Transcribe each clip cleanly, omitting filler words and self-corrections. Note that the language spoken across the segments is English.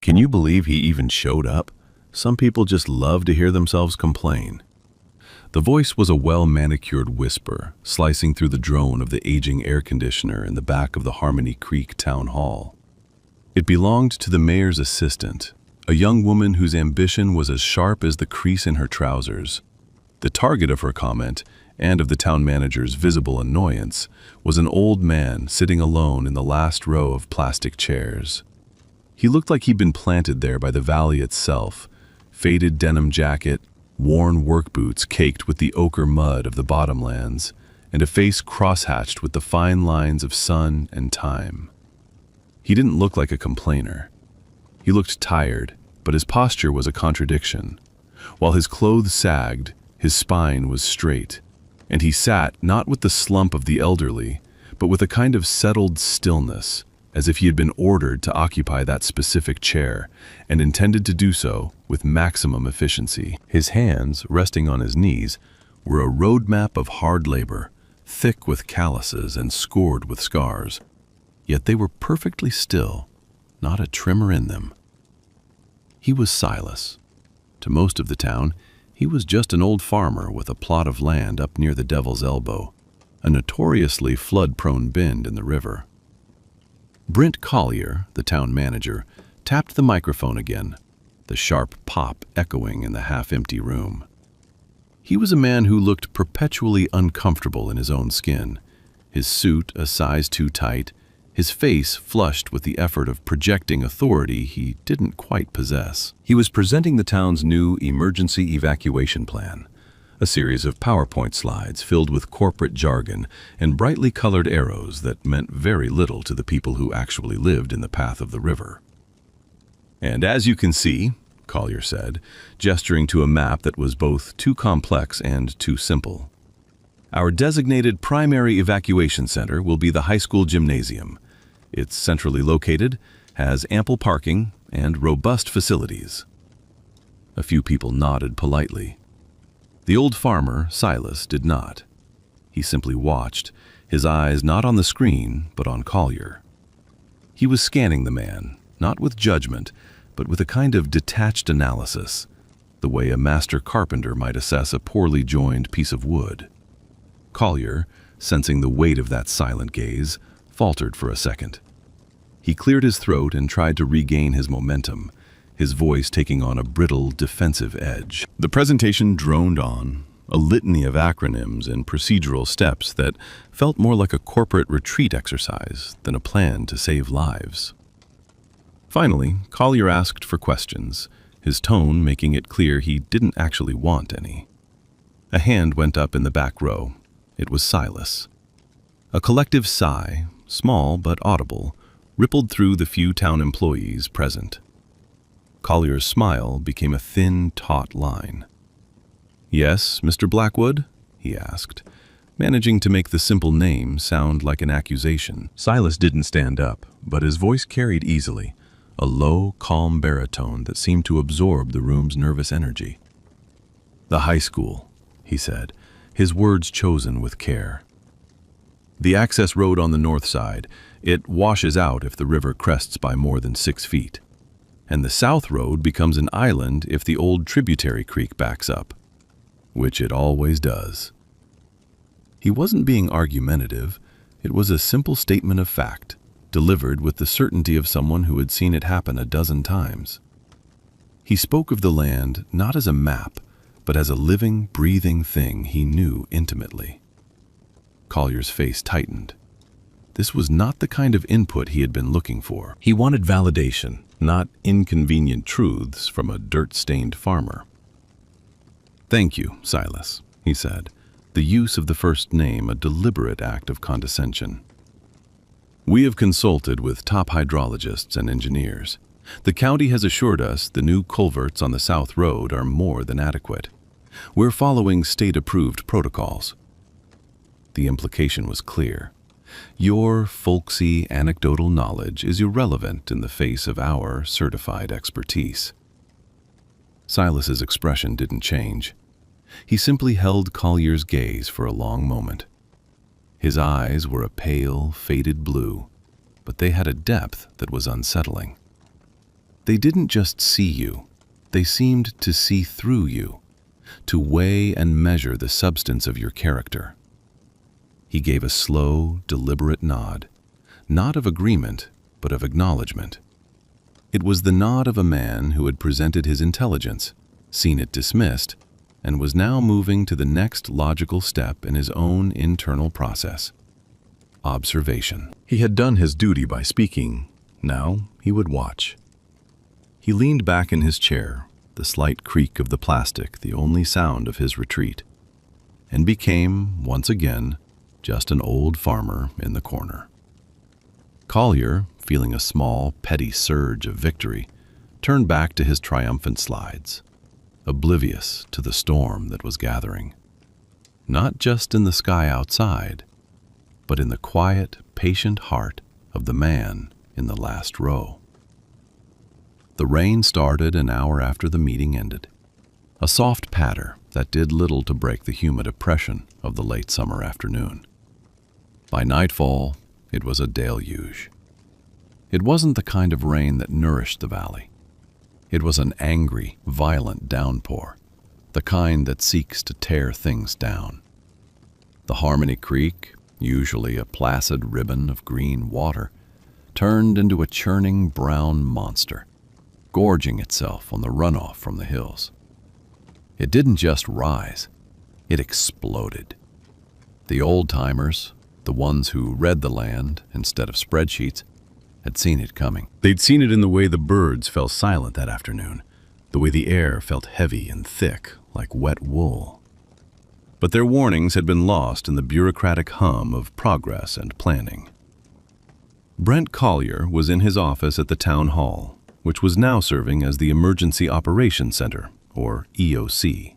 Can you believe he even showed up? Some people just love to hear themselves complain. The voice was a well-manicured whisper, slicing through the drone of the aging air conditioner in the back of the Harmony Creek Town Hall. It belonged to the mayor's assistant, a young woman whose ambition was as sharp as the crease in her trousers. The target of her comment, and of the town manager's visible annoyance, was an old man sitting alone in the last row of plastic chairs. He looked like he'd been planted there by the valley itself, faded denim jacket, worn work boots caked with the ochre mud of the bottomlands, and a face crosshatched with the fine lines of sun and time. He didn't look like a complainer. He looked tired, but his posture was a contradiction. While his clothes sagged, his spine was straight, and he sat not with the slump of the elderly, but with a kind of settled stillness, as if he had been ordered to occupy that specific chair, and intended to do so with maximum efficiency. His hands, resting on his knees, were a roadmap of hard labor, thick with calluses and scored with scars. Yet they were perfectly still, not a tremor in them. He was Silas. To most of the town, he was just an old farmer with a plot of land up near the Devil's Elbow, a notoriously flood-prone bend in the river. Brent Collier, the town manager, tapped the microphone again, the sharp pop echoing in the half-empty room. He was a man who looked perpetually uncomfortable in his own skin, his suit a size too tight, his face flushed with the effort of projecting authority he didn't quite possess. He was presenting the town's new emergency evacuation plan, a series of PowerPoint slides filled with corporate jargon and brightly colored arrows that meant very little to the people who actually lived in the path of the river. "And as you can see," Collier said, gesturing to a map that was both too complex and too simple, "our designated primary evacuation center will be the high school gymnasium. It's centrally located, has ample parking, and robust facilities." A few people nodded politely. The old farmer, Silas, did not. He simply watched, his eyes not on the screen, but on Collier. He was scanning the man, not with judgment, but with a kind of detached analysis, the way a master carpenter might assess a poorly joined piece of wood. Collier, sensing the weight of that silent gaze, faltered for a second. He cleared his throat and tried to regain his momentum, his voice taking on a brittle, defensive edge. The presentation droned on, a litany of acronyms and procedural steps that felt more like a corporate retreat exercise than a plan to save lives. Finally, Collier asked for questions, his tone making it clear he didn't actually want any. A hand went up in the back row. It was Silas. A collective sigh, small but audible, rippled through the few town employees present. Collier's smile became a thin, taut line. "Yes, Mr. Blackwood?" he asked, managing to make the simple name sound like an accusation. Silas didn't stand up, but his voice carried easily, a low, calm baritone that seemed to absorb the room's nervous energy. "The high school," he said, his words chosen with care. "The access road on the north side, it washes out if the river crests by more than 6 feet. And the south road becomes an island if the old tributary creek backs up, which it always does." He wasn't being argumentative. It was a simple statement of fact, delivered with the certainty of someone who had seen it happen a dozen times. He spoke of the land not as a map, but as a living, breathing thing he knew intimately. Collier's face tightened. This was not the kind of input he had been looking for. He wanted validation, not inconvenient truths from a dirt-stained farmer. "Thank you, Silas," he said, the use of the first name a deliberate act of condescension. "We have consulted with top hydrologists and engineers. The county has assured us the new culverts on the South Road are more than adequate. We're following state-approved protocols." The implication was clear. Your folksy, anecdotal knowledge is irrelevant in the face of our certified expertise. Silas's expression didn't change. He simply held Collier's gaze for a long moment. His eyes were a pale, faded blue, but they had a depth that was unsettling. They didn't just see you, they seemed to see through you, to weigh and measure the substance of your character. He gave a slow, deliberate nod, not of agreement, but of acknowledgement. It was the nod of a man who had presented his intelligence, seen it dismissed, and was now moving to the next logical step in his own internal process: observation. He had done his duty by speaking. Now he would watch. He leaned back in his chair, the slight creak of the plastic the only sound of his retreat, and became, once again, just an old farmer in the corner. Collier, feeling a small, petty surge of victory, turned back to his triumphant slides, oblivious to the storm that was gathering, not just in the sky outside, but in the quiet, patient heart of the man in the last row. The rain started an hour after the meeting ended, a soft patter that did little to break the humid oppression of the late summer afternoon. By nightfall, it was a deluge. It wasn't the kind of rain that nourished the valley. It was an angry, violent downpour, the kind that seeks to tear things down. The Harmony Creek, usually a placid ribbon of green water, turned into a churning brown monster, gorging itself on the runoff from the hills. It didn't just rise, it exploded. The old-timers, the ones who read the land instead of spreadsheets, had seen it coming. They'd seen it in the way the birds fell silent that afternoon, the way the air felt heavy and thick like wet wool. But their warnings had been lost in the bureaucratic hum of progress and planning. Brent Collier was in his office at the town hall, which was now serving as the Emergency Operations Center, or EOC.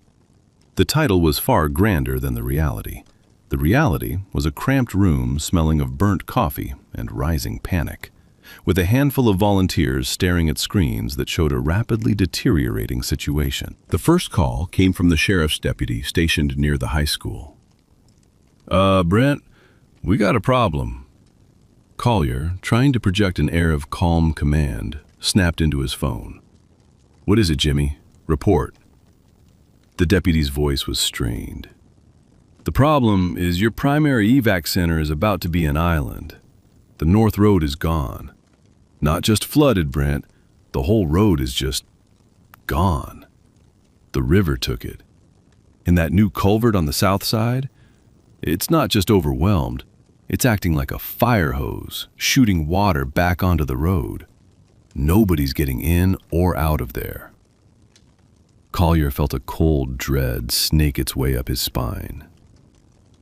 The title was far grander than the reality. The reality was a cramped room smelling of burnt coffee and rising panic, with a handful of volunteers staring at screens that showed a rapidly deteriorating situation. The first call came from the sheriff's deputy stationed near the high school. Brent, we got a problem." Collier, trying to project an air of calm command, snapped into his phone. "What is it, Jimmy? Report." The deputy's voice was strained. "The problem is your primary evac center is about to be an island. The North Road is gone. Not just flooded, Brent. The whole road is just gone. The river took it. And that new culvert on the south side, it's not just overwhelmed. It's acting like a fire hose, shooting water back onto the road. Nobody's getting in or out of there." Collier felt a cold dread snake its way up his spine.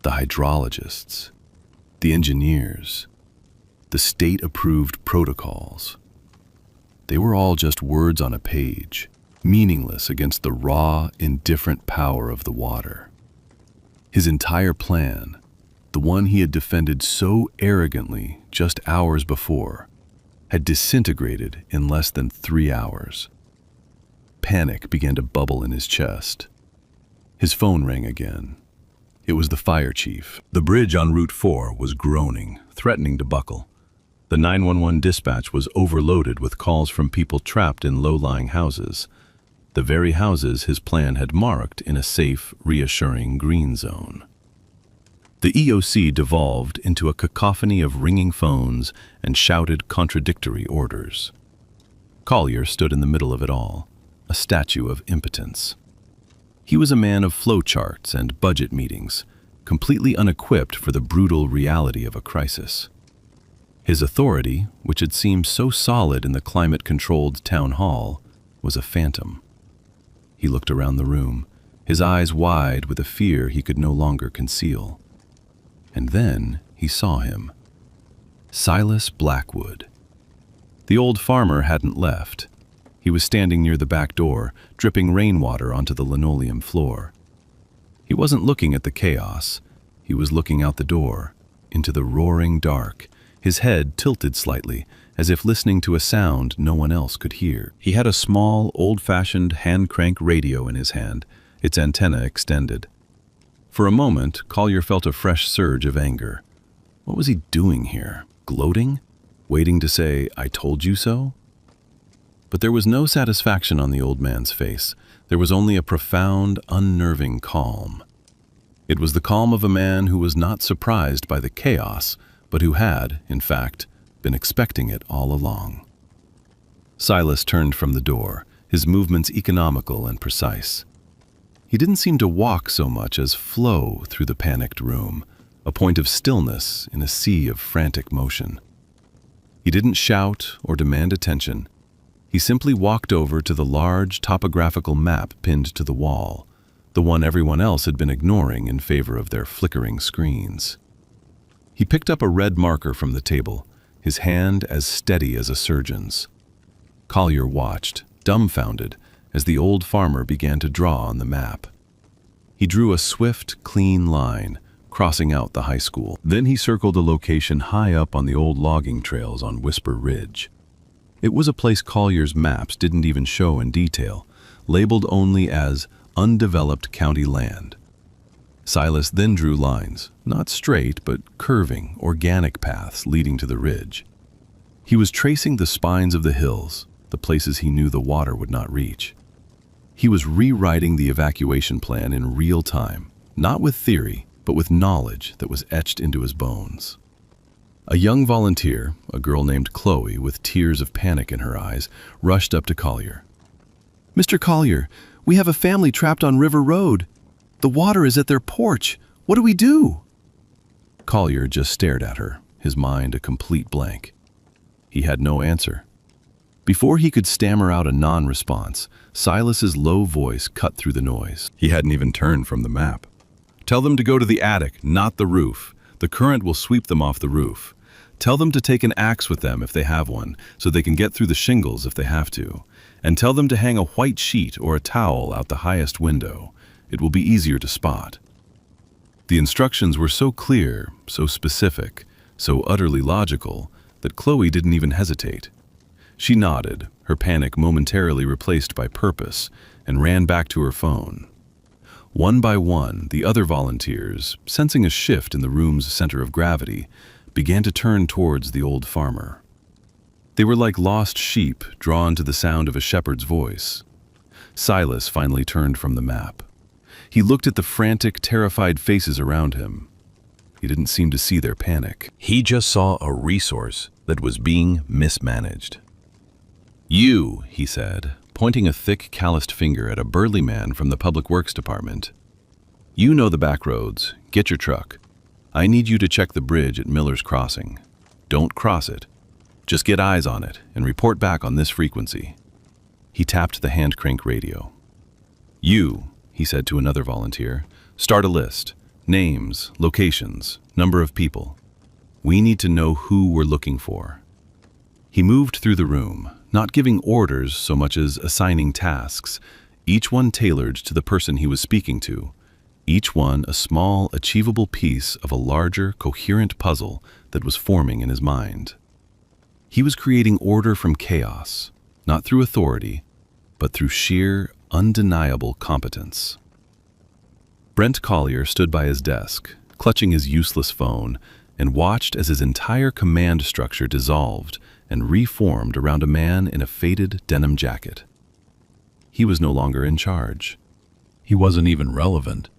The hydrologists, the engineers, the state-approved protocols. They were all just words on a page, meaningless against the raw, indifferent power of the water. His entire plan, the one he had defended so arrogantly just hours before, had disintegrated in less than 3 hours. Panic began to bubble in his chest. His phone rang again. It was the fire chief. The bridge on Route 4 was groaning, threatening to buckle. The 911 dispatch was overloaded with calls from people trapped in low-lying houses, the very houses his plan had marked in a safe, reassuring green zone. The EOC devolved into a cacophony of ringing phones and shouted contradictory orders. Collier stood in the middle of it all, a statue of impotence. He was a man of flowcharts and budget meetings, completely unequipped for the brutal reality of a crisis. His authority, which had seemed so solid in the climate-controlled town hall, was a phantom. He looked around the room, his eyes wide with a fear he could no longer conceal. And then he saw him. Silas Blackwood. The old farmer hadn't left. He was standing near the back door, dripping rainwater onto the linoleum floor. He wasn't looking at the chaos. He was looking out the door, into the roaring dark, his head tilted slightly, as if listening to a sound no one else could hear. He had a small, old-fashioned hand-crank radio in his hand, its antenna extended. For a moment, Collier felt a fresh surge of anger. What was he doing here? Gloating? Waiting to say, "I told you so"? But there was no satisfaction on the old man's face. There was only a profound, unnerving calm. It was the calm of a man who was not surprised by the chaos, but who had, in fact, been expecting it all along. Silas turned from the door, his movements economical and precise. He didn't seem to walk so much as flow through the panicked room, a point of stillness in a sea of frantic motion. He didn't shout or demand attention. He simply walked over to the large topographical map pinned to the wall, the one everyone else had been ignoring in favor of their flickering screens. He picked up a red marker from the table, his hand as steady as a surgeon's. Collier watched, dumbfounded, as the old farmer began to draw on the map. He drew a swift, clean line, crossing out the high school. Then he circled a location high up on the old logging trails on Whisper Ridge. It was a place Collier's maps didn't even show in detail, labeled only as undeveloped county land. Silas then drew lines, not straight but curving, organic paths leading to the ridge. He was tracing the spines of the hills, the places he knew the water would not reach. He was rewriting the evacuation plan in real time, not with theory, but with knowledge that was etched into his bones. A young volunteer, a girl named Chloe with tears of panic in her eyes, rushed up to Collier. "Mr. Collier, we have a family trapped on River Road. The water is at their porch. What do we do?" Collier just stared at her, his mind a complete blank. He had no answer. Before he could stammer out a non-response, Silas's low voice cut through the noise. He hadn't even turned from the map. "Tell them to go to the attic, not the roof. The current will sweep them off the roof. Tell them to take an axe with them if they have one, so they can get through the shingles if they have to. And tell them to hang a white sheet or a towel out the highest window. It will be easier to spot." The instructions were so clear, so specific, so utterly logical, that Chloe didn't even hesitate. She nodded, her panic momentarily replaced by purpose, and ran back to her phone. One by one, the other volunteers, sensing a shift in the room's center of gravity, began to turn towards the old farmer. They were like lost sheep drawn to the sound of a shepherd's voice. Silas finally turned from the map. He looked at the frantic, terrified faces around him. He didn't seem to see their panic. He just saw a resource that was being mismanaged. "You," he said, pointing a thick, calloused finger at a burly man from the Public Works Department. "You know the back roads. Get your truck. I need you to check the bridge at Miller's Crossing. Don't cross it. Just get eyes on it and report back on this frequency." He tapped the hand crank radio. "You," he said to another volunteer, "start a list. Names, locations, number of people. We need to know who we're looking for." He moved through the room, not giving orders so much as assigning tasks, each one tailored to the person he was speaking to, each one a small, achievable piece of a larger, coherent puzzle that was forming in his mind. He was creating order from chaos, not through authority, but through sheer, undeniable competence. Brent Collier stood by his desk, clutching his useless phone, and watched as his entire command structure dissolved and reformed around a man in a faded denim jacket. He was no longer in charge. He wasn't even relevant.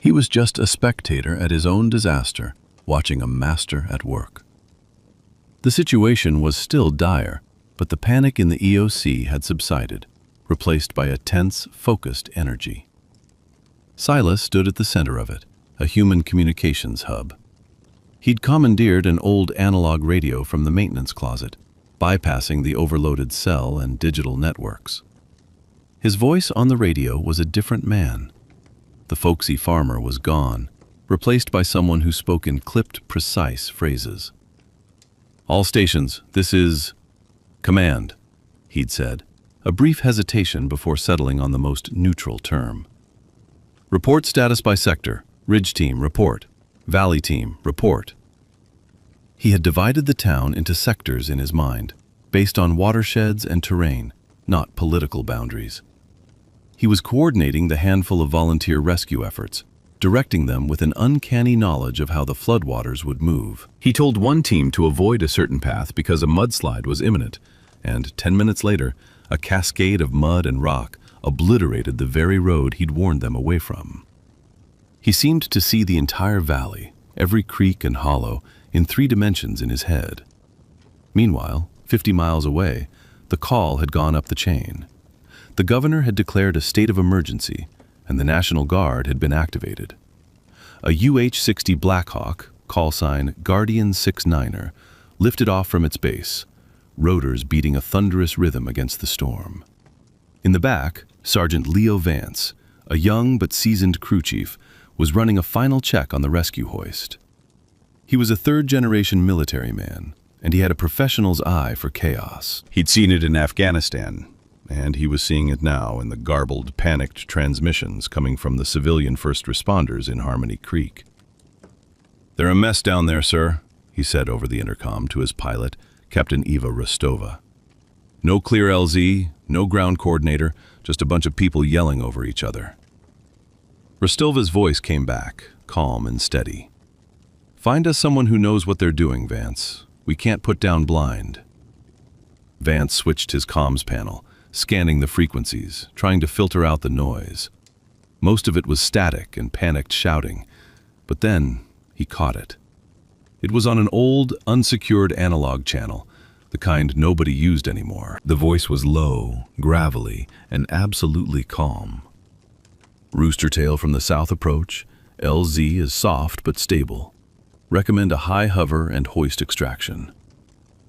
He was just a spectator at his own disaster, watching a master at work. The situation was still dire, but the panic in the EOC had subsided, replaced by a tense, focused energy. Silas stood at the center of it, a human communications hub. He'd commandeered an old analog radio from the maintenance closet, bypassing the overloaded cell and digital networks. His voice on the radio was a different man. The folksy farmer was gone, replaced by someone who spoke in clipped, precise phrases. "All stations, this is command," he'd said, a brief hesitation before settling on the most neutral term. "Report status by sector. Ridge team, report. Valley team, report." He had divided the town into sectors in his mind, based on watersheds and terrain, not political boundaries. He was coordinating the handful of volunteer rescue efforts, directing them with an uncanny knowledge of how the floodwaters would move. He told one team to avoid a certain path because a mudslide was imminent, and 10 minutes later, a cascade of mud and rock obliterated the very road he'd warned them away from. He seemed to see the entire valley, every creek and hollow, in 3 dimensions in his head. Meanwhile, 50 miles away, the call had gone up the chain. The governor had declared a state of emergency, and the National Guard had been activated. A UH-60 Blackhawk, call sign Guardian 69er, lifted off from its base, rotors beating a thunderous rhythm against the storm. In the back, Sergeant Leo Vance, a young but seasoned crew chief, was running a final check on the rescue hoist. He was a third-generation military man, and he had a professional's eye for chaos. He'd seen it in Afghanistan, and he was seeing it now in the garbled, panicked transmissions coming from the civilian first responders in Harmony Creek. "They're a mess down there, sir," he said over the intercom to his pilot, Captain Eva Rostova. "No clear LZ, no ground coordinator, just a bunch of people yelling over each other." Rostova's voice came back, calm and steady. "Find us someone who knows what they're doing, Vance. We can't put down blind." Vance switched his comms panel, scanning the frequencies, trying to filter out the noise. Most of it was static and panicked shouting, but then he caught it. It was on an old, unsecured analog channel, the kind nobody used anymore. The voice was low, gravelly, and absolutely calm. "Roostertail from the south approach. LZ is soft but stable. Recommend a high hover and hoist extraction.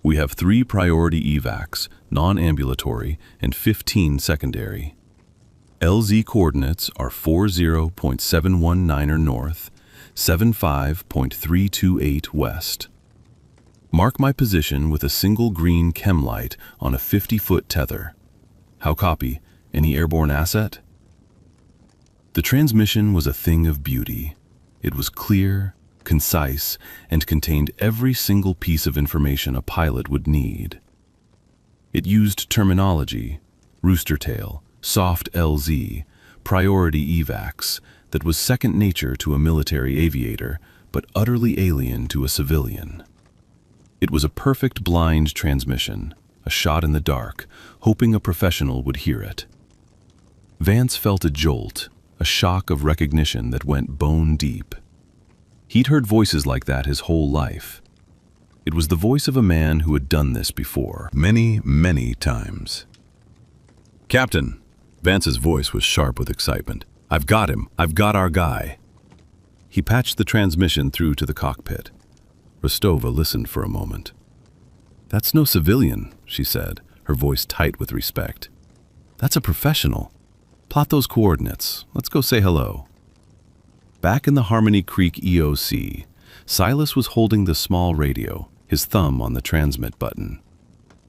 We have 3 priority evacs, non-ambulatory, and 15 secondary. LZ coordinates are 40.719er north, 75.328 west. Mark my position with a single green chem light on a 50-foot tether. How copy? Any airborne asset?" The transmission was a thing of beauty. It was clear, concise, and contained every single piece of information a pilot would need. It used terminology, roostertail, soft LZ, priority evacs, that was second nature to a military aviator, but utterly alien to a civilian. It was a perfect blind transmission, a shot in the dark, hoping a professional would hear it. Vance felt a jolt, a shock of recognition that went bone deep. He'd heard voices like that his whole life. It was the voice of a man who had done this before, many, many times. "Captain!" Vance's voice was sharp with excitement. "I've got him! I've got our guy!" He patched the transmission through to the cockpit. Rostova listened for a moment. "That's no civilian," she said, her voice tight with respect. "That's a professional. Plot those coordinates. Let's go say hello." Back in the Harmony Creek EOC, Silas was holding the small radio, his thumb on the transmit button.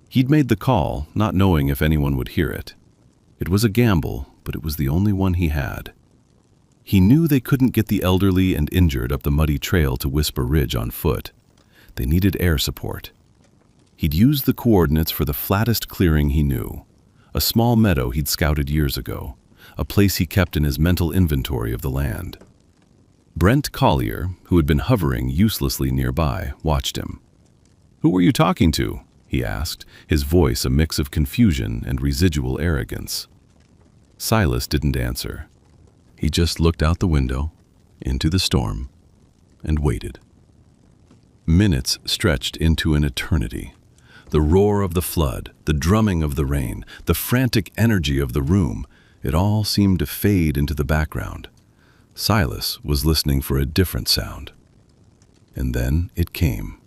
He'd made the call, not knowing if anyone would hear it. It was a gamble, but it was the only one he had. He knew they couldn't get the elderly and injured up the muddy trail to Whisper Ridge on foot. They needed air support. He'd used the coordinates for the flattest clearing he knew, a small meadow he'd scouted years ago, a place he kept in his mental inventory of the land. Brent Collier, who had been hovering uselessly nearby, watched him. "Who were you talking to?" he asked, his voice a mix of confusion and residual arrogance. Silas didn't answer. He just looked out the window, into the storm, and waited. Minutes stretched into an eternity. The roar of the flood, the drumming of the rain, the frantic energy of the room, it all seemed to fade into the background. Silas was listening for a different sound. And then it came.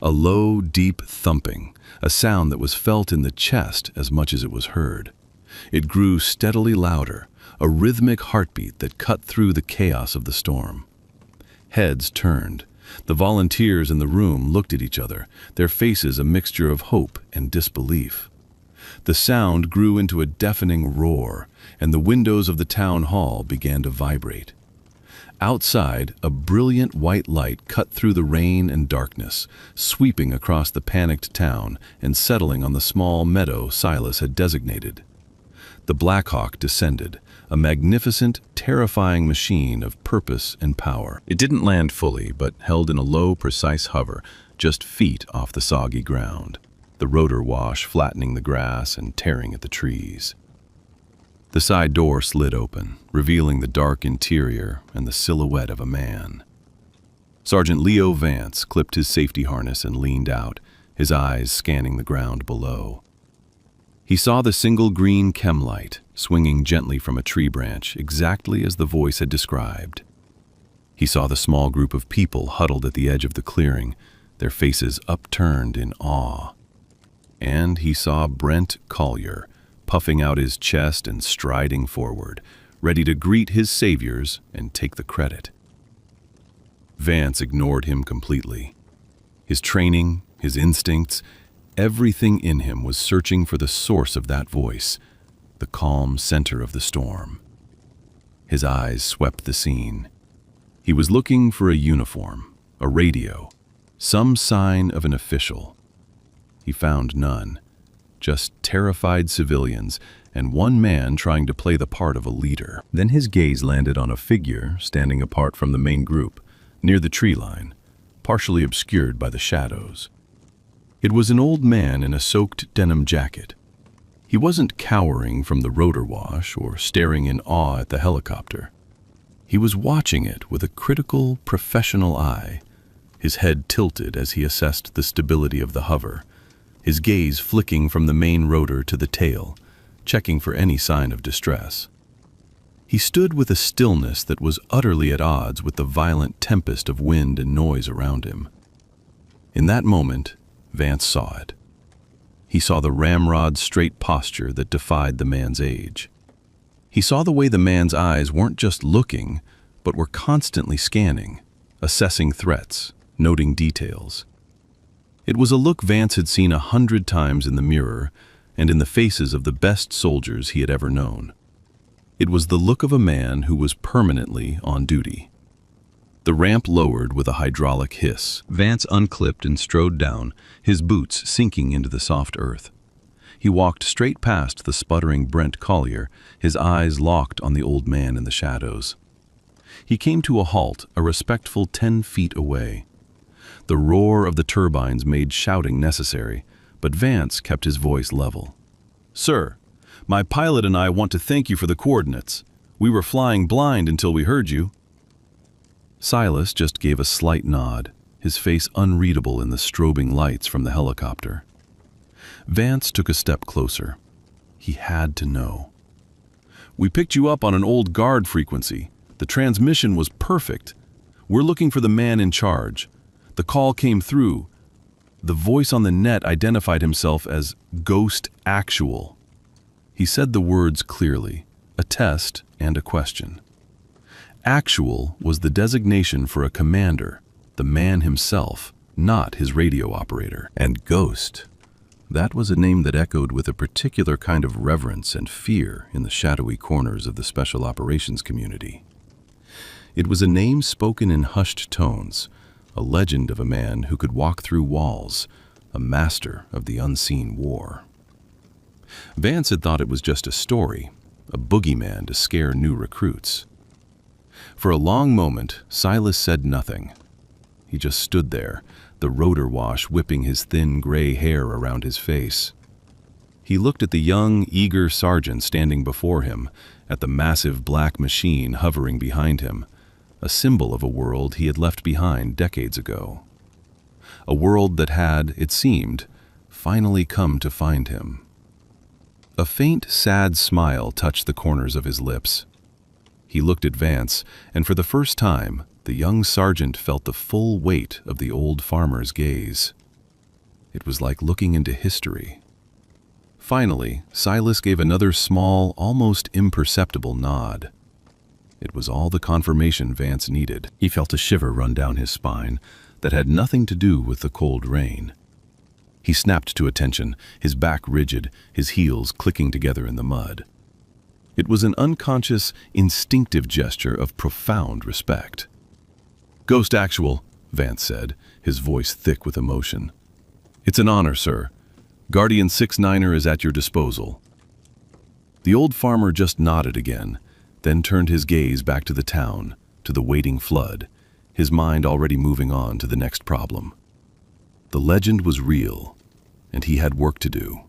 A low, deep thumping, a sound that was felt in the chest as much as it was heard. It grew steadily louder, a rhythmic heartbeat that cut through the chaos of the storm. Heads turned. The volunteers in the room looked at each other, their faces a mixture of hope and disbelief. The sound grew into a deafening roar, and the windows of the town hall began to vibrate. Outside, a brilliant white light cut through the rain and darkness, sweeping across the panicked town and settling on the small meadow Silas had designated. The Blackhawk descended, a magnificent, terrifying machine of purpose and power. It didn't land fully, but held in a low, precise hover, just feet off the soggy ground. the rotor wash flattening the grass and tearing at the trees. The side door slid open, revealing the dark interior and the silhouette of a man. Sergeant Leo Vance clipped his safety harness and leaned out, his eyes scanning the ground below. He saw the single green chem light swinging gently from a tree branch, exactly as the voice had described. He saw the small group of people huddled at the edge of the clearing, their faces upturned in awe. And he saw Brent Collier, puffing out his chest and striding forward, ready to greet his saviors and take the credit. Vance ignored him completely. His training, his instincts, everything in him was searching for the source of that voice, the calm center of the storm. His eyes swept the scene. He was looking for a uniform, a radio, some sign of an official. He found none, just terrified civilians and one man trying to play the part of a leader. Then his gaze landed on a figure standing apart from the main group, near the tree line, partially obscured by the shadows. It was an old man in a soaked denim jacket. He wasn't cowering from the rotor wash or staring in awe at the helicopter. He was watching it with a critical, professional eye, his head tilted as he assessed the stability of the hover, his gaze flicking from the main rotor to the tail, checking for any sign of distress. He stood with a stillness that was utterly at odds with the violent tempest of wind and noise around him. In that moment, Vance saw it. He saw the ramrod straight posture that defied the man's age. He saw the way the man's eyes weren't just looking, but were constantly scanning, assessing threats, noting details. It was a look Vance had seen 100 times in the mirror and in the faces of the best soldiers he had ever known. It was the look of a man who was permanently on duty. The ramp lowered with a hydraulic hiss. Vance unclipped and strode down, his boots sinking into the soft earth. He walked straight past the sputtering Brent Collier, his eyes locked on the old man in the shadows. He came to a halt, a respectful 10 feet away. The roar of the turbines made shouting necessary, but Vance kept his voice level. "Sir, my pilot and I want to thank you for the coordinates. We were flying blind until we heard you." Silas just gave a slight nod, his face unreadable in the strobing lights from the helicopter. Vance took a step closer. He had to know. "We picked you up on an old guard frequency. The transmission was perfect. We're looking for the man in charge. The call came through. The voice on the net identified himself as Ghost Actual." He said the words clearly, a test and a question. Actual was the designation for a commander, the man himself, not his radio operator. And Ghost, that was a name that echoed with a particular kind of reverence and fear in the shadowy corners of the special operations community. It was a name spoken in hushed tones, a legend of a man who could walk through walls, a master of the unseen war. Vance had thought it was just a story, a boogeyman to scare new recruits. For a long moment, Silas said nothing. He just stood there, the rotor wash whipping his thin gray hair around his face. He looked at the young, eager sergeant standing before him, at the massive black machine hovering behind him, a symbol of a world he had left behind decades ago. A world that had, it seemed, finally come to find him. A faint, sad smile touched the corners of his lips. He looked at Vance, and for the first time, the young sergeant felt the full weight of the old farmer's gaze. It was like looking into history. Finally, Silas gave another small, almost imperceptible nod. It was all the confirmation Vance needed. He felt a shiver run down his spine that had nothing to do with the cold rain. He snapped to attention, his back rigid, his heels clicking together in the mud. It was an unconscious, instinctive gesture of profound respect. "Ghost Actual," Vance said, his voice thick with emotion. "It's an honor, sir. Guardian 6-9er is at your disposal." The old farmer just nodded again, then turned his gaze back to the town, to the waiting flood, his mind already moving on to the next problem. The legend was real, and he had work to do.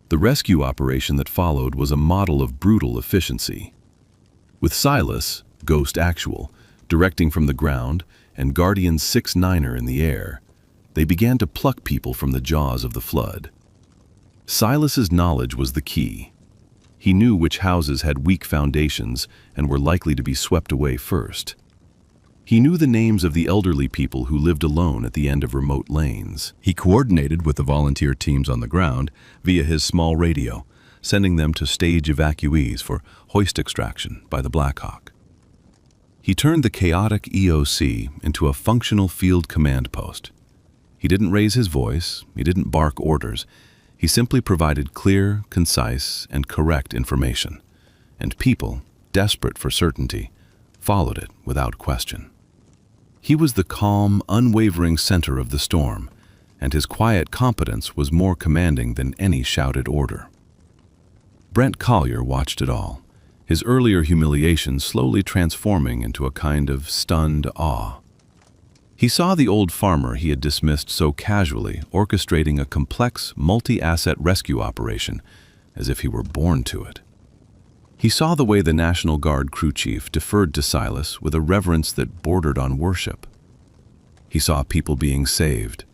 The rescue operation that followed was a model of brutal efficiency. With Silas, Ghost Actual, directing from the ground and Guardian 6-9er in the air, they began to pluck people from the jaws of the flood. Silas's knowledge was the key. He knew which houses had weak foundations and were likely to be swept away first. He knew the names of the elderly people who lived alone at the end of remote lanes. He coordinated with the volunteer teams on the ground via his small radio, sending them to stage evacuees for hoist extraction by the Blackhawk. He turned the chaotic EOC into a functional field command post. He didn't raise his voice, he didn't bark orders. He simply provided clear, concise, and correct information. And people, desperate for certainty, followed it without question. He was the calm, unwavering center of the storm, and his quiet competence was more commanding than any shouted order. Brent Collier watched it all, his earlier humiliation slowly transforming into a kind of stunned awe. He saw the old farmer he had dismissed so casually orchestrating a complex, multi-asset rescue operation as if he were born to it. He saw the way the National Guard crew chief deferred to Silas with a reverence that bordered on worship. He saw people being saved,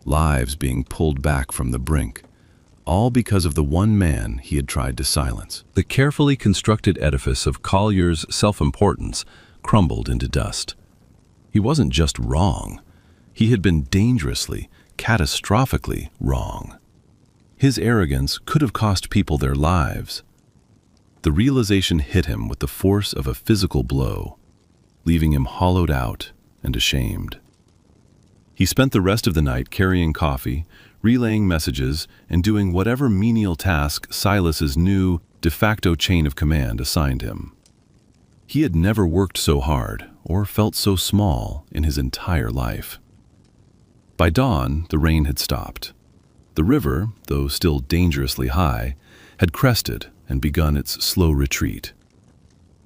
lives being pulled back from the brink, all because of the one man he had tried to silence. The carefully constructed edifice of Collier's self-importance crumbled into dust. He wasn't just wrong. He had been dangerously, catastrophically wrong. His arrogance could have cost people their lives. The realization hit him with the force of a physical blow, leaving him hollowed out and ashamed. He spent the rest of the night carrying coffee, relaying messages, and doing whatever menial task Silas's new, de facto chain of command assigned him. He had never worked so hard or felt so small in his entire life. By dawn, the rain had stopped. The river, though still dangerously high, had crested and begun its slow retreat.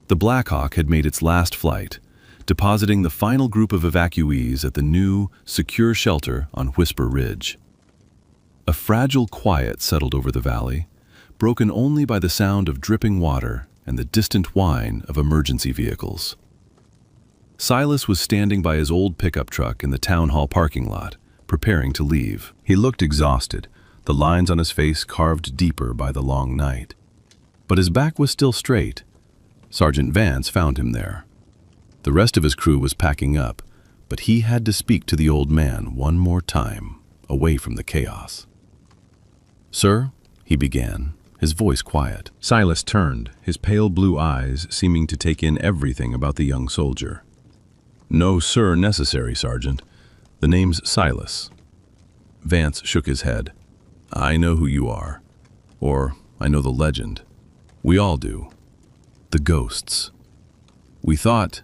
The Blackhawk had made its last flight, depositing the final group of evacuees at the new, secure shelter on Whisper Ridge. A fragile quiet settled over the valley, broken only by the sound of dripping water and the distant whine of emergency vehicles. Silas was standing by his old pickup truck in the town hall parking lot, preparing to leave. He looked exhausted, the lines on his face carved deeper by the long night. But his back was still straight. Sergeant Vance found him there. The rest of his crew was packing up, but he had to speak to the old man one more time, away from the chaos. "Sir," he began, his voice quiet. Silas turned, his pale blue eyes seeming to take in everything about the young soldier. "No sir necessary, Sergeant. The name's Silas." Vance shook his head. "I know who you are. Or I know the legend. We all do. The ghosts. We thought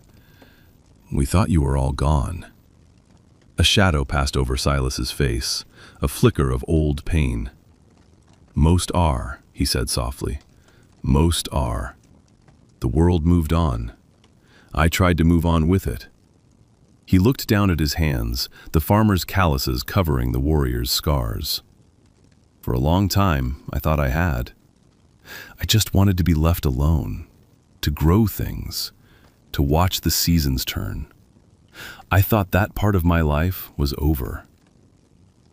you were all gone." A shadow passed over Silas's face, a flicker of old pain. "Most are," he said softly. "Most are. The world moved on. I tried to move on with it." He looked down at his hands, the farmer's calluses covering the warrior's scars. "For a long time, I thought I had. I just wanted to be left alone, to grow things, to watch the seasons turn. I thought that part of my life was over."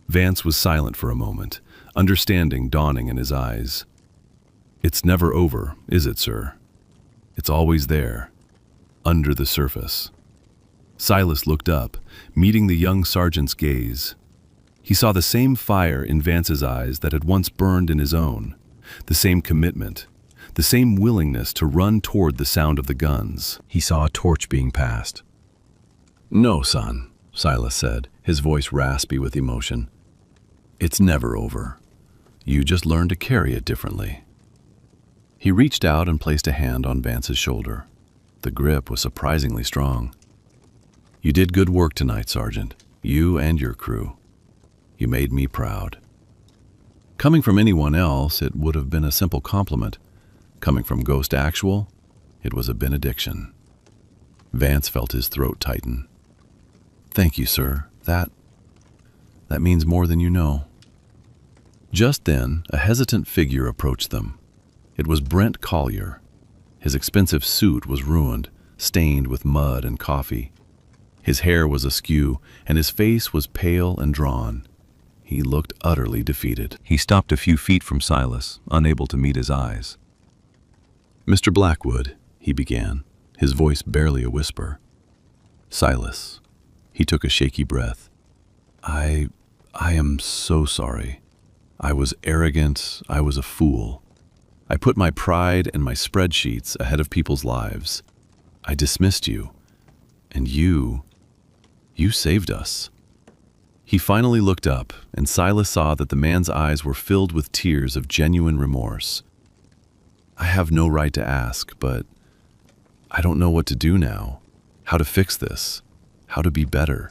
Vance was silent for a moment, understanding dawning in his eyes. "It's never over, is it, sir? It's always there, under the surface." Silas looked up, meeting the young sergeant's gaze. He saw the same fire in Vance's eyes that had once burned in his own, the same commitment, the same willingness to run toward the sound of the guns. He saw a torch being passed. "No, son," Silas said, his voice raspy with emotion. "It's never over. You just learn to carry it differently." He reached out and placed a hand on Vance's shoulder. The grip was surprisingly strong. "You did good work tonight, Sergeant. You and your crew. You made me proud." Coming from anyone else, it would have been a simple compliment. Coming from Ghost Actual, it was a benediction. Vance felt his throat tighten. "Thank you, sir. That means more than you know." Just then, a hesitant figure approached them. It was Brent Collier. His expensive suit was ruined, stained with mud and coffee. His hair was askew, and his face was pale and drawn. He looked utterly defeated. He stopped a few feet from Silas, unable to meet his eyes. "Mr. Blackwood," he began, his voice barely a whisper. "Silas." He took a shaky breath. I am so sorry. I was arrogant, I was a fool. I put my pride and my spreadsheets ahead of people's lives. I dismissed you. And you saved us." He finally looked up, and Silas saw that the man's eyes were filled with tears of genuine remorse. "I have no right to ask, but I don't know what to do now, how to fix this, how to be better."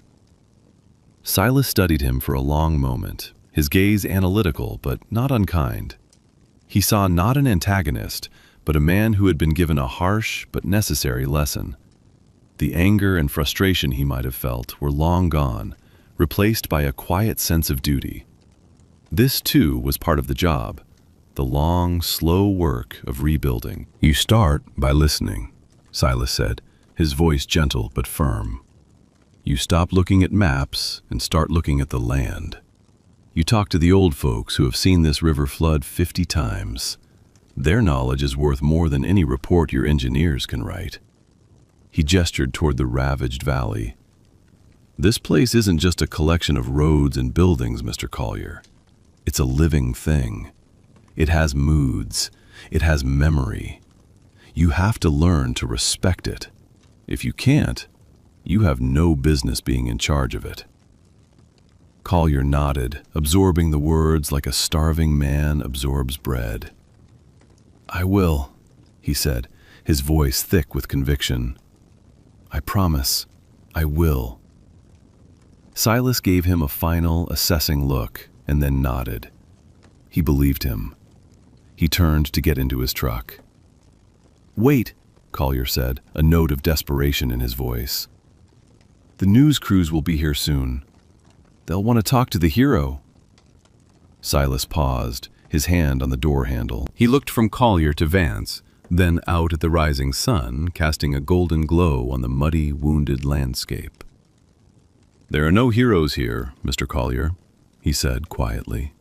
Silas studied him for a long moment, his gaze analytical but not unkind. He saw not an antagonist, but a man who had been given a harsh but necessary lesson. The anger and frustration he might have felt were long gone, replaced by a quiet sense of duty. This, too, was part of the job, the long, slow work of rebuilding. "You start by listening," Silas said, his voice gentle but firm. "You stop looking at maps and start looking at the land. You talk to the old folks who have seen this river flood 50 times. Their knowledge is worth more than any report your engineers can write." He gestured toward the ravaged valley. "This place isn't just a collection of roads and buildings, Mr. Collier. It's a living thing. It has moods. It has memory. You have to learn to respect it. If you can't, you have no business being in charge of it." Collier nodded, absorbing the words like a starving man absorbs bread. "I will," he said, his voice thick with conviction. "I promise, I will." Silas gave him a final, assessing look and then nodded. He believed him. He turned to get into his truck. "Wait," Collier said, a note of desperation in his voice. "The news crews will be here soon. They'll want to talk to the hero." Silas paused, his hand on the door handle. He looked from Collier to Vance, then out at the rising sun, casting a golden glow on the muddy, wounded landscape. "There are no heroes here, Mr. Collier," he said quietly.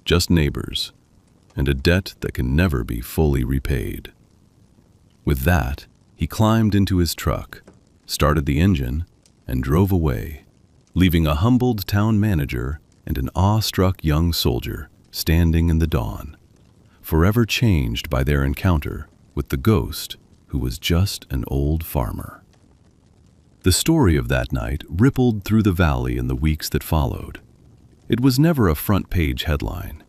"Just neighbors, and a debt that can never be fully repaid." With that, he climbed into his truck, started the engine, and drove away, leaving a humbled town manager and an awestruck young soldier standing in the dawn, forever changed by their encounter with the ghost who was just an old farmer. The story of that night rippled through the valley in the weeks that followed. It was never a front-page headline.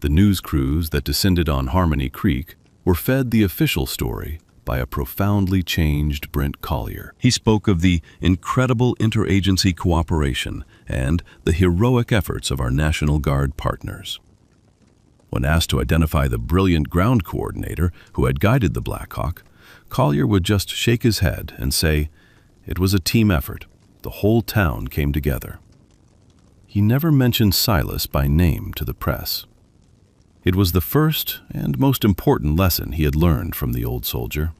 The news crews that descended on Harmony Creek were fed the official story by a profoundly changed Brent Collier. He spoke of the incredible interagency cooperation and the heroic efforts of our National Guard partners. When asked to identify the brilliant ground coordinator who had guided the Black Hawk, Collier would just shake his head and say, "It was a team effort. The whole town came together." He never mentioned Silas by name to the press. It was the first and most important lesson he had learned from the old soldier.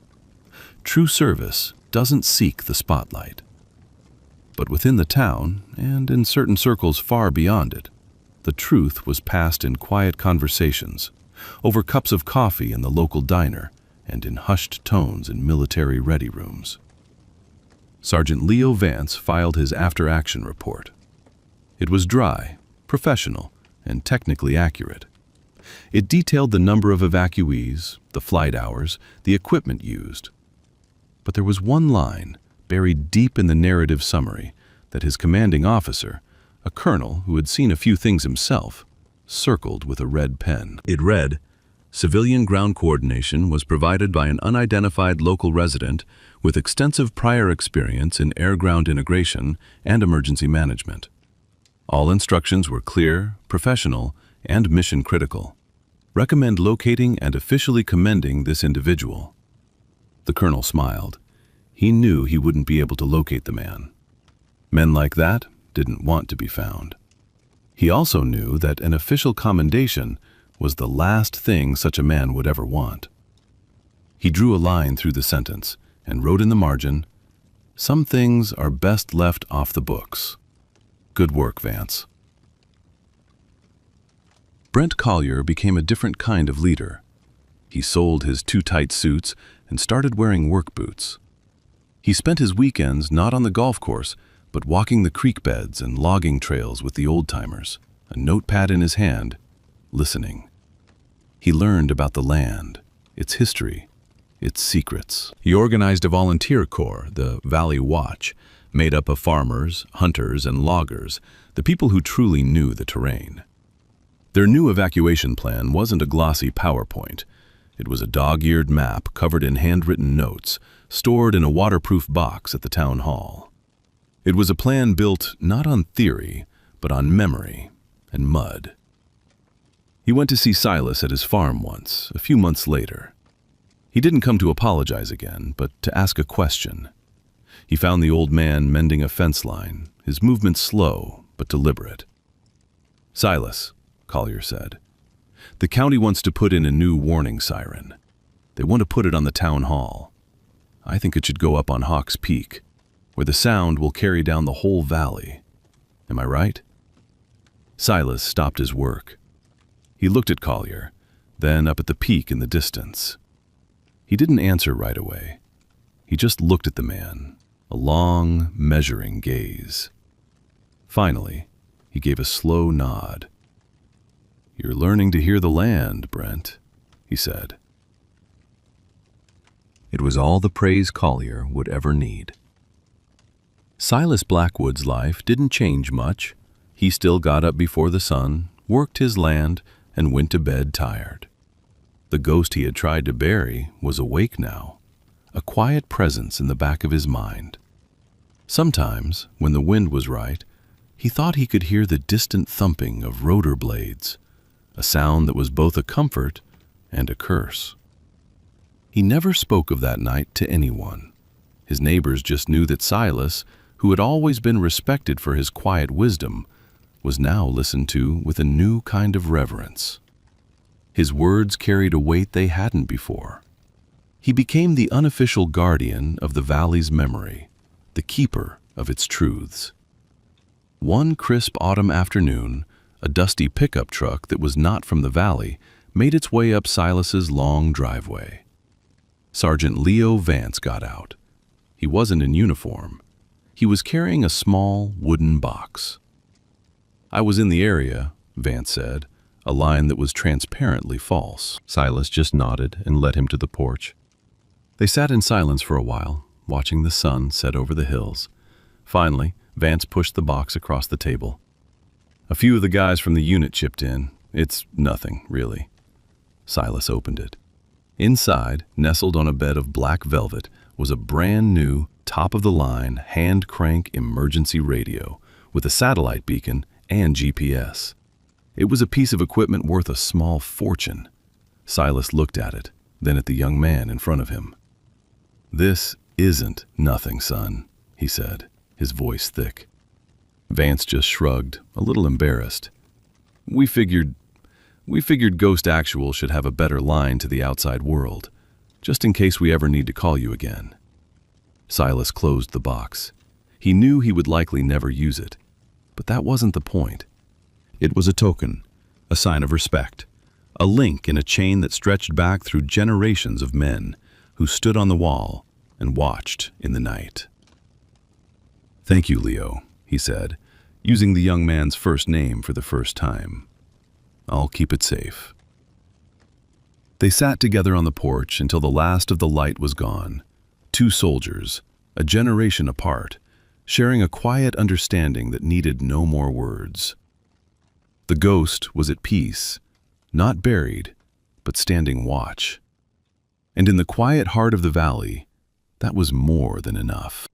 True service doesn't seek the spotlight. But within the town, and in certain circles far beyond it, the truth was passed in quiet conversations, over cups of coffee in the local diner, and in hushed tones in military ready rooms. Sergeant Leo Vance filed his after-action report. It was dry, professional, and technically accurate. It detailed the number of evacuees, the flight hours, the equipment used. But there was one line, buried deep in the narrative summary, that his commanding officer, a colonel who had seen a few things himself, circled with a red pen. It read, "Civilian ground coordination was provided by an unidentified local resident with extensive prior experience in air-ground integration and emergency management. All instructions were clear, professional, and mission-critical. Recommend locating and officially commending this individual." The colonel smiled. He knew he wouldn't be able to locate the man. Men like that didn't want to be found. He also knew that an official commendation was the last thing such a man would ever want. He drew a line through the sentence and wrote in the margin, "Some things are best left off the books. Good work, Vance." Brent Collier became a different kind of leader. He sold his too-tight suits and started wearing work boots. He spent his weekends not on the golf course, but walking the creek beds and logging trails with the old-timers, a notepad in his hand, listening. He learned about the land, its history, its secrets. He organized a volunteer corps, the Valley Watch, made up of farmers, hunters, and loggers, the people who truly knew the terrain. Their new evacuation plan wasn't a glossy PowerPoint. It was a dog-eared map covered in handwritten notes, stored in a waterproof box at the town hall. It was a plan built not on theory, but on memory and mud. He went to see Silas at his farm once, a few months later. He didn't come to apologize again, but to ask a question. He found the old man mending a fence line, his movements slow but deliberate. "Silas," Collier said, "the county wants to put in a new warning siren. They want to put it on the town hall. I think it should go up on Hawks Peak, where the sound will carry down the whole valley. Am I right?" Silas stopped his work. He looked at Collier, then up at the peak in the distance. He didn't answer right away. He just looked at the man, a long, measuring gaze. Finally, he gave a slow nod. "You're learning to hear the land, Brent," he said. It was all the praise Collier would ever need. Silas Blackwood's life didn't change much. He still got up before the sun, worked his land, and went to bed tired. The ghost he had tried to bury was awake now, a quiet presence in the back of his mind. Sometimes, when the wind was right, he thought he could hear the distant thumping of rotor blades, a sound that was both a comfort and a curse. He never spoke of that night to anyone. His neighbors just knew that Silas, who had always been respected for his quiet wisdom, was now listened to with a new kind of reverence. His words carried a weight they hadn't before. He became the unofficial guardian of the valley's memory, the keeper of its truths. One crisp autumn afternoon, a dusty pickup truck that was not from the valley made its way up Silas's long driveway. Sergeant Leo Vance got out. He wasn't in uniform. He was carrying a small wooden box. "I was in the area," Vance said, a line that was transparently false. Silas just nodded and led him to the porch. They sat in silence for a while, watching the sun set over the hills. Finally, Vance pushed the box across the table. "A few of the guys from the unit chipped in. It's nothing, really." Silas opened it. Inside, nestled on a bed of black velvet, was a brand new, top-of-the-line, hand-crank emergency radio with a satellite beacon and GPS. It was a piece of equipment worth a small fortune. Silas looked at it, then at the young man in front of him. "This isn't nothing, son," he said, his voice thick. Vance just shrugged, a little embarrassed. We figured Ghost Actual should have a better line to the outside world, just in case we ever need to call you again." Silas closed the box. He knew he would likely never use it, but that wasn't the point. It was a token, a sign of respect, a link in a chain that stretched back through generations of men who stood on the wall and watched in the night. "Thank you, Leo," he said, using the young man's first name for the first time. "I'll keep it safe." They sat together on the porch until the last of the light was gone. Two soldiers, a generation apart, sharing a quiet understanding that needed no more words. The ghost was at peace, not buried, but standing watch. And in the quiet heart of the valley, that was more than enough.